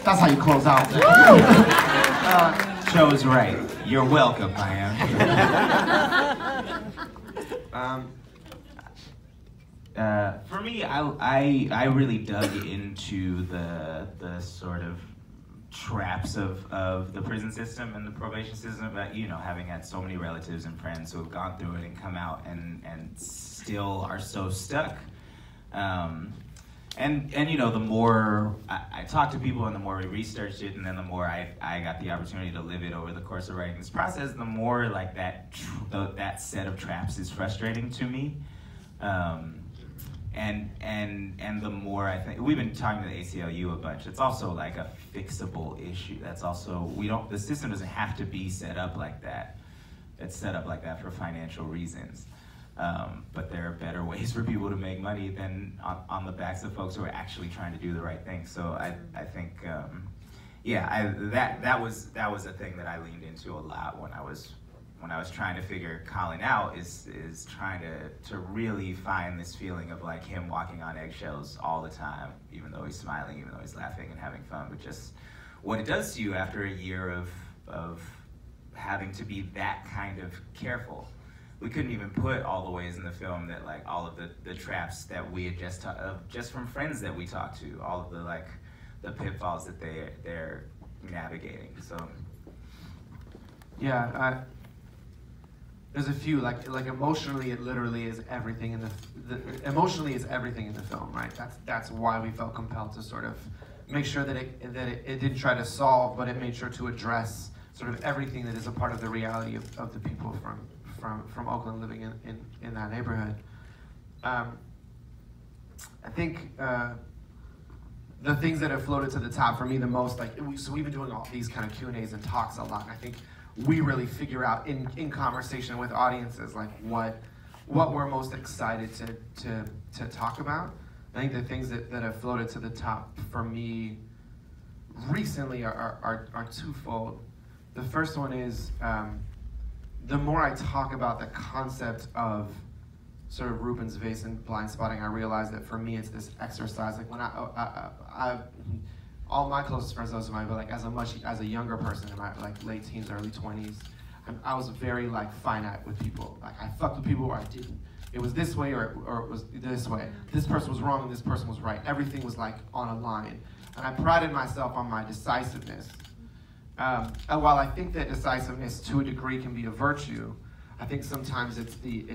That's how you close out. Joe's right. You're welcome, Miami. For me, I really dug into the sort of traps of the prison system and the probation system, but you know, having had so many relatives and friends who have gone through it and come out and still are so stuck. And you know, the more I talked to people and the more we researched it, and then the more I got the opportunity to live it over the course of writing this process, the more like that set of traps is frustrating to me. And the more I think, we've been talking to the ACLU a bunch, it's also like a fixable issue. That's also, the system doesn't have to be set up like that. It's set up like that for financial reasons. But there are better ways for people to make money than on the backs of folks who are actually trying to do the right thing. So I think, yeah, that was a thing that I leaned into a lot when I was trying to figure Colin out, is trying to really find this feeling of like him walking on eggshells all the time, even though he's smiling, even though he's laughing and having fun, but just what it does to you after a year of having to be that kind of careful. We couldn't even put all the ways in the film that like all of the traps that we had just from friends that we talked to, all of the pitfalls that they're navigating. So yeah, there's a few, like emotionally, it literally is everything in emotionally is everything in the film, right? That's why we felt compelled to sort of make sure that it didn't try to solve, but it made sure to address sort of everything that is a part of the reality of the people from Oakland living in that neighborhood. I think the things that have floated to the top for me the most, like, so we've been doing all these kind of Q&As and talks a lot, and I think we really figure out in conversation with audiences like what we're most excited to talk about. I think the things that have floated to the top for me recently are twofold. The first one is the more I talk about the concept of sort of Ruben's vase and Blindspotting, I realize that for me it's this exercise. Like when I all my closest friends, those of mine, but like as a younger person in my like late teens, early 20s, I was very like finite with people. Like I fucked with people or I didn't. It was this way or it was this way. This person was wrong and this person was right. Everything was like on a line. And I prided myself on my decisiveness. And while I think that decisiveness to a degree can be a virtue, I think sometimes it's the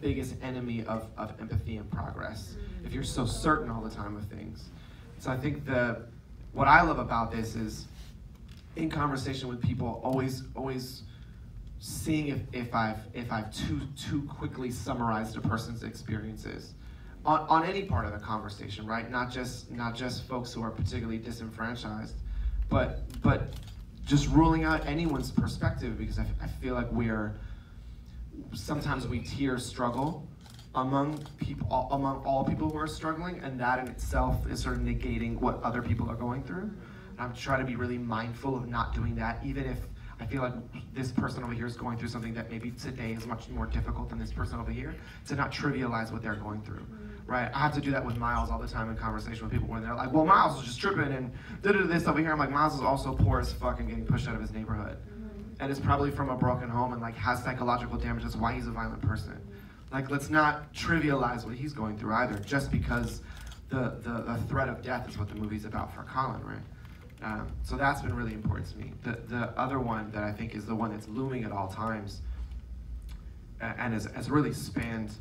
biggest enemy of empathy and progress. If you're so certain all the time of things. So I think what I love about this is, in conversation with people, always seeing if I've too quickly summarized a person's experiences on any part of the conversation, right? Not just folks who are particularly disenfranchised, but just ruling out anyone's perspective, because I feel like sometimes we tier struggle among all people who are struggling, and that in itself is sort of negating what other people are going through. And I'm trying to be really mindful of not doing that, even if I feel like this person over here is going through something that maybe today is much more difficult than this person over here, to not trivialize what they're going through, right? I have to do that with Miles all the time in conversation with people when they're like, well, Miles was just tripping and this over here. I'm like, Miles is also poor as fuck and getting pushed out of his neighborhood. And is probably from a broken home and like has psychological damage. That's why he's a violent person. Like, let's not trivialize what he's going through either, just because the threat of death is what the movie's about for Colin, right? So that's been really important to me. The other one that I think is the one that's looming at all times and has really spanned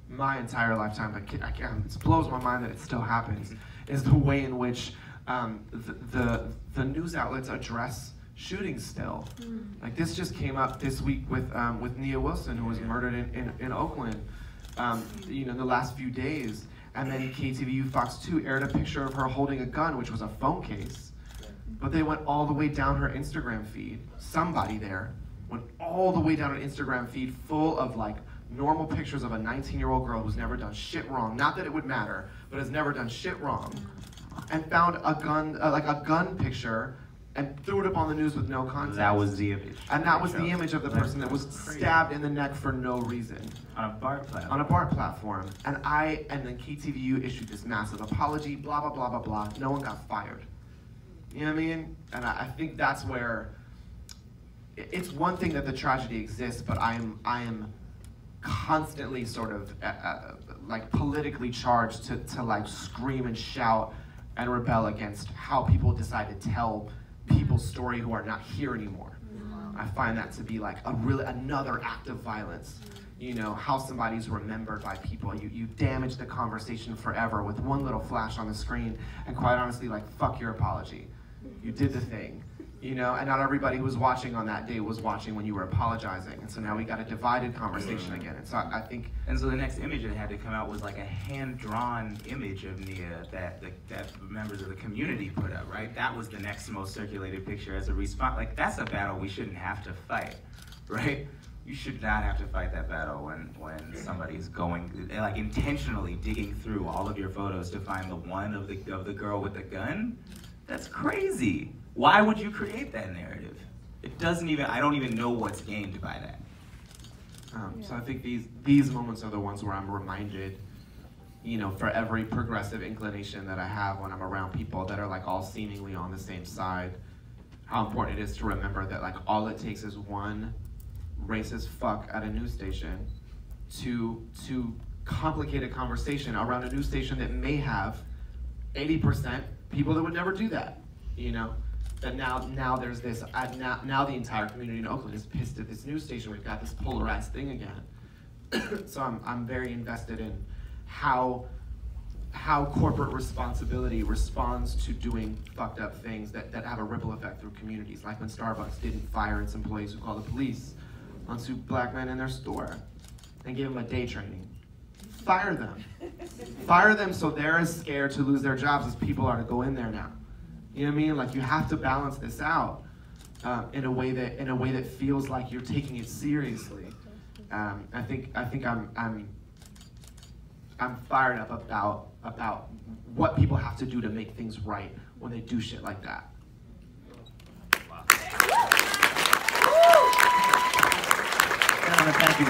my entire lifetime, it blows my mind that it still happens, is the way in which the news outlets address shootings still. Like, this just came up this week with Nia Wilson, who was murdered in Oakland, in the last few days. And then KTVU Fox 2 aired a picture of her holding a gun, which was a phone case. But they went all the way down her Instagram feed. Somebody there went all the way down her Instagram feed full of like normal pictures of a 19-year-old girl who's never done shit wrong. Not that it would matter, but has never done shit wrong. And found a gun, like a gun picture and threw it up on the news with no context. That was the image. And that was the image of the person that was stabbed in the neck for no reason. On a BART platform. On a BART platform. And then KTVU issued this massive apology, blah, blah, blah, blah, blah. No one got fired. You know what I mean? And I think that's where, it's one thing that the tragedy exists, but I am constantly sort of like politically charged to like scream and shout and rebel against how people decide to tell people's story who are not here anymore. I find that to be like another act of violence. You know, how somebody's remembered by people. You damage the conversation forever with one little flash on the screen, and quite honestly, like, fuck your apology. You did the thing, you know, and not everybody who was watching on that day was watching when you were apologizing. And so now we got a divided conversation again. And so I think... And so the next image that had to come out was like a hand-drawn image of Nia that members of the community put up, right? That was the next most circulated picture as a response. Like, that's a battle we shouldn't have to fight, right? You should not have to fight that battle when somebody's going, like, intentionally digging through all of your photos to find the one of the girl with the gun. That's crazy. Why would you create that narrative? It doesn't even, I don't even know what's gained by that. So I think these moments are the ones where I'm reminded, you know, for every progressive inclination that I have when I'm around people that are like all seemingly on the same side, how important it is to remember that like all it takes is one racist fuck at a news station to complicate a conversation around a news station that may have 80% people that would never do that, you know? That now there's this, now the entire community in Oakland is pissed at this news station. We've got this polarized thing again. So I'm very invested in how corporate responsibility responds to doing fucked up things that have a ripple effect through communities. Like when Starbucks didn't fire its employees who called the police on two black men in their store and gave them a day training. Fire them. Fire them so they're as scared to lose their jobs as people are to go in there now. You know what I mean? Like, you have to balance this out in a way that feels like you're taking it seriously. I think I'm fired up about what people have to do to make things right when they do shit like that. Gentlemen, thank you very much.